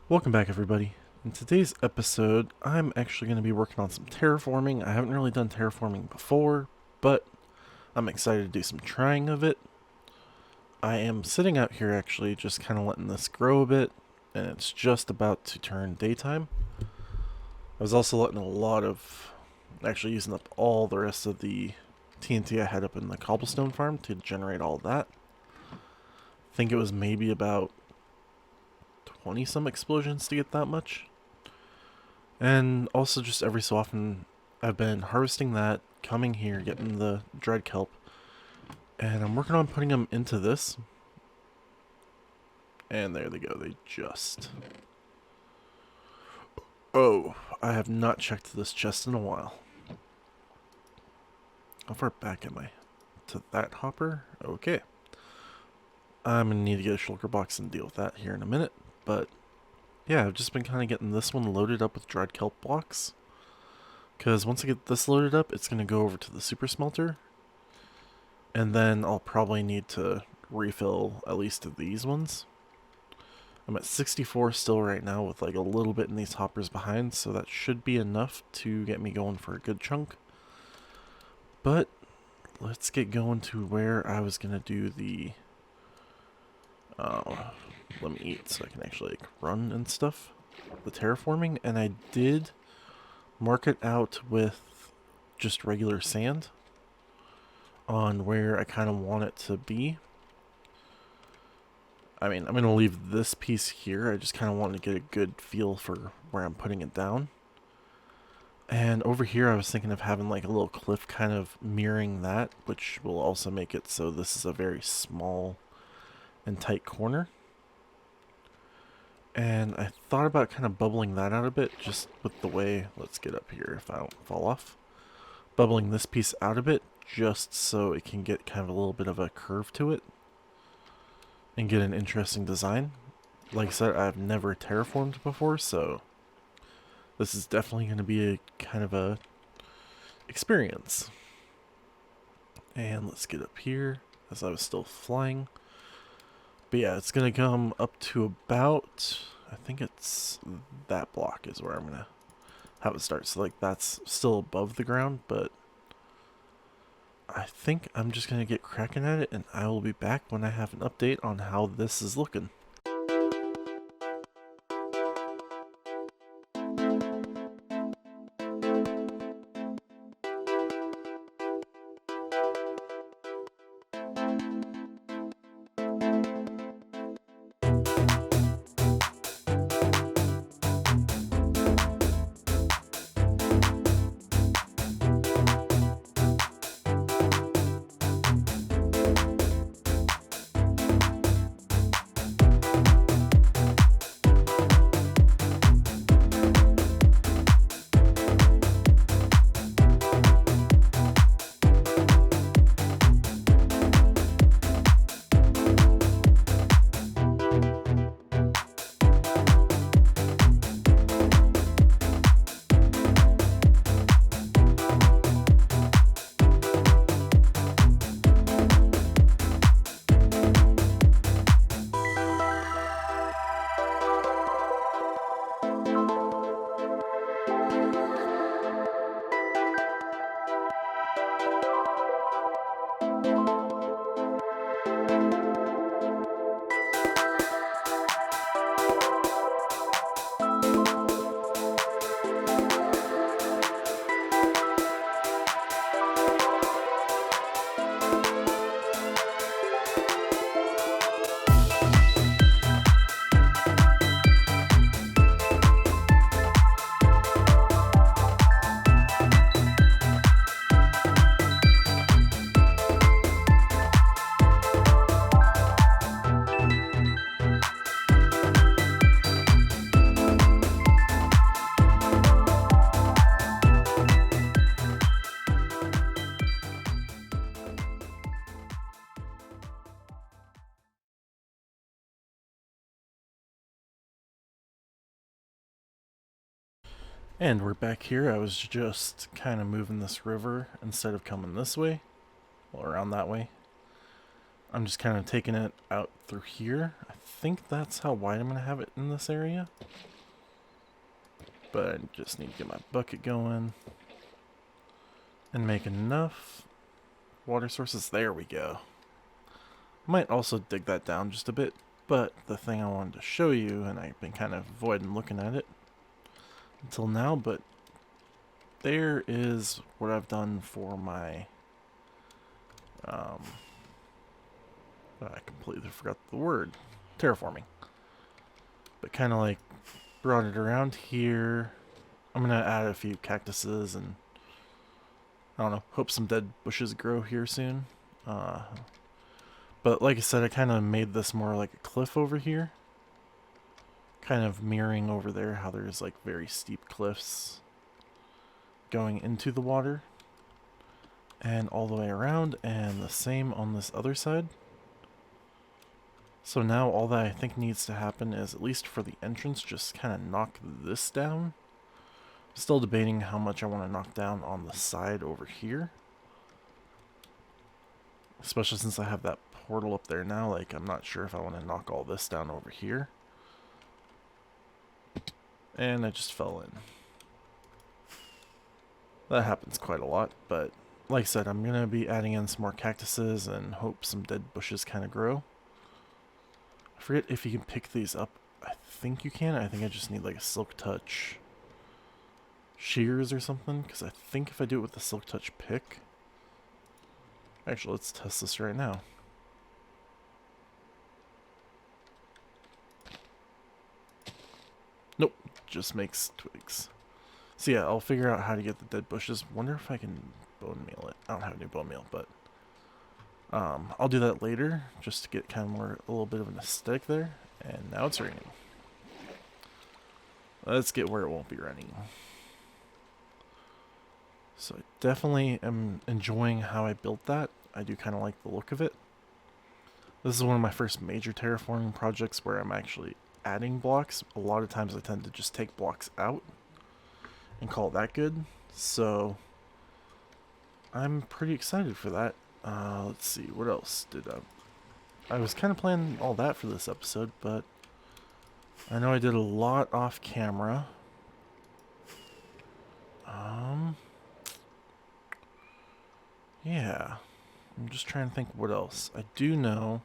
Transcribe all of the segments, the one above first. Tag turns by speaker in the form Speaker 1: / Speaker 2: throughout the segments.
Speaker 1: Welcome back, everybody. In today's episode, I'm actually going to be working on some terraforming. I haven't really done terraforming before, but I'm excited to do some trying of it. I am sitting out here actually just kind of letting this grow a bit, and it's just about to turn daytime. I was also letting actually using up all the rest of the TNT I had up in the cobblestone farm to generate all that. I think it was maybe about 20 some explosions to get that much. And also just every so often I've been harvesting that, coming here, getting the dread kelp, and I'm working on putting them into this. And there they go, they just... Oh, I have not checked this chest in a while. How far back am I? To that hopper? Okay. I'm gonna need to get a shulker box and deal with that here in a minute, but yeah, I've just been kind of getting this one loaded up with dried kelp blocks. Because once I get this loaded up, it's going to go over to the super smelter. And then I'll probably need to refill at least of these ones. I'm at 64 still right now with like a little bit in these hoppers behind, so that should be enough to get me going for a good chunk. But let's get going to where I was going to do the... let me eat so I can actually like run and stuff. The terraforming, and I did mark it out with just regular sand on where I kind of want it to be. I mean, I'm going to leave this piece here. I just kind of want to get a good feel for where I'm putting it down. And over here I was thinking of having like a little cliff kind of mirroring that, which will also make it so this is a very small and tight corner. And I thought about kind of bubbling that out a bit, just with the way, let's get up here if I don't fall off. Bubbling this piece out a bit, just so it can get kind of a little bit of a curve to it. And get an interesting design. Like I said, I've never terraformed before, so this is definitely going to be a kind of a experience. And let's get up here, as I was still flying. But yeah, it's going to come up to about, I think it's that block is where I'm going to have it start. So like that's still above the ground, but I think I'm just going to get cracking at it, and I will be back when I have an update on how this is looking. And we're back here. I was just kind of moving this river instead of coming this way. Well, around that way. I'm just kind of taking it out through here. I think that's how wide I'm going to have it in this area. But I just need to get my bucket going and make enough water sources. There we go. Might also dig that down just a bit, but the thing I wanted to show you, and I've been kind of avoiding looking at it until now, but there is what I've done for my I completely forgot the word. Terraforming. But kind of like brought it around here. I'm going to add a few cactuses and I don't know, hope some dead bushes grow here soon. But like I said, I kind of made this more like a cliff over here. Kind of mirroring over there how there's like very steep cliffs going into the water. And all the way around, and the same on this other side. So now all that I think needs to happen is, at least for the entrance, just kind of knock this down. Still debating how much I want to knock down on the side over here. Especially since I have that portal up there now, like I'm not sure if I want to knock all this down over here. And I just fell in. That happens quite a lot, but like I said, I'm going to be adding in some more cactuses and hope some dead bushes kind of grow. I forget if you can pick these up. I think you can. I think I just need like a silk touch shears or something, because I think if I do it with the silk touch pick... Actually, let's test this right now. Nope, just makes twigs. So yeah, I'll figure out how to get the dead bushes. Wonder if I can bone meal it. I don't have any bone meal, but I'll do that later, just to get kind of more, a little bit of an aesthetic there. And now it's raining. Let's get where it won't be raining. So I definitely am enjoying how I built that. I do kind of like the look of it. This is one of my first major terraforming projects where I'm actually adding blocks. A lot of times I tend to just take blocks out and call it that good. So I'm pretty excited for that. Let's see, what else did I was kind of planning all that for this episode, but I know I did a lot off camera. Yeah, I'm just trying to think what else. I do know.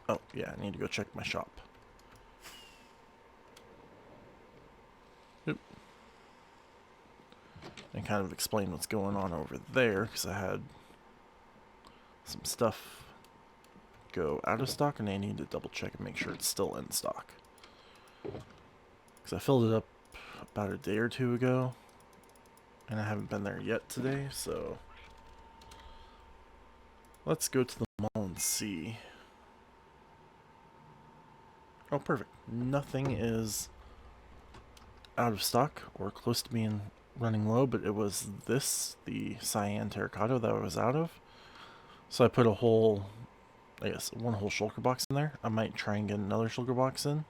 Speaker 1: Oh yeah, I need to go check my shop. Oop. And kind of explain what's going on over there, because I had some stuff go out of stock and I need to double check and make sure it's still in stock. Because I filled it up about a day or two ago and I haven't been there yet today, so let's go to the mall and see. Oh, perfect. Nothing is out of stock or close to being running low, but it was this, the cyan terracotta, that I was out of. So I put a whole, I guess, one whole shulker box in there. I might try and get another shulker box in.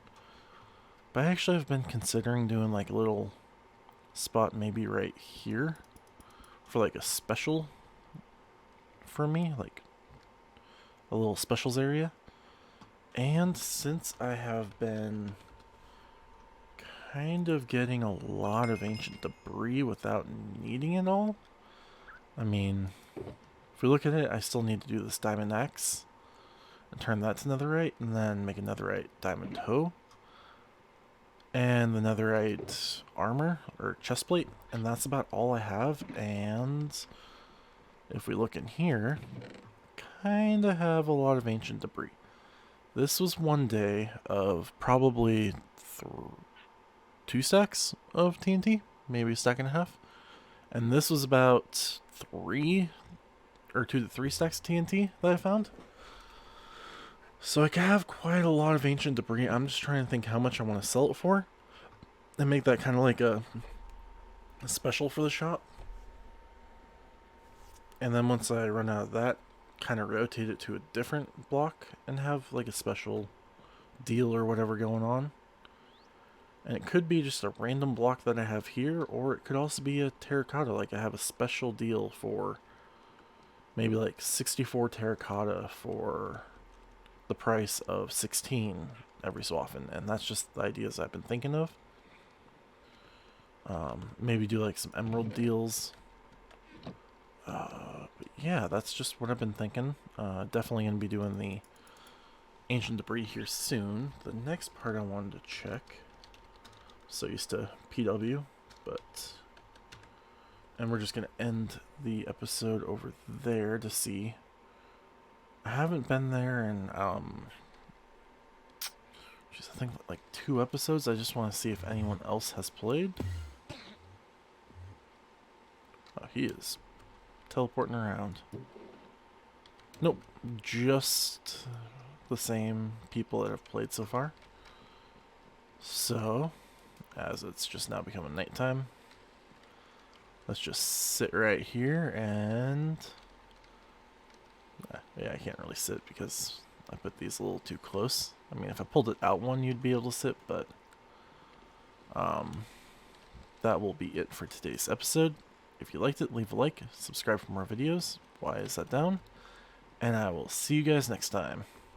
Speaker 1: But I actually have been considering doing like a little spot maybe right here for like a special for me, like a little specials area. And since I have been kind of getting a lot of ancient debris without needing it all, I mean, if we look at it, I still need to do this diamond axe and turn that to netherite, and then make a netherite diamond hoe and the netherite armor or chest plate, and that's about all I have. And if we look in here, kind of have a lot of ancient debris. This was one day of probably 2 stacks of TNT, maybe a stack and a half, and this was about 2 to 3 stacks of TNT that I found. So I have quite a lot of ancient debris. I'm just trying to think how much I want to sell it for and make that kind of like a special for the shop. And then once I run out of that, kind of rotate it to a different block and have like a special deal or whatever going on. And it could be just a random block that I have here, or it could also be a terracotta, like I have a special deal for maybe like 64 terracotta for the price of 16 every so often, and that's just the ideas I've been thinking of. Maybe do like some emerald deals. But yeah, that's just what I've been thinking. Definitely gonna be doing the ancient debris here soon. The next part I wanted to check. So used to PW, but... And we're just gonna end the episode over there to see. I haven't been there in, I think like 2 episodes. I just want to see if anyone else has played. Oh, he is teleporting around. Nope, just the same people that have played so far. So, as it's just now becoming nighttime, let's just sit right here and... yeah, I can't really sit because I put these a little too close. I mean, if I pulled it out one, you'd be able to sit, but... that will be it for today's episode. If you liked it, leave a like, subscribe for more videos. Why is that down? And I will see you guys next time.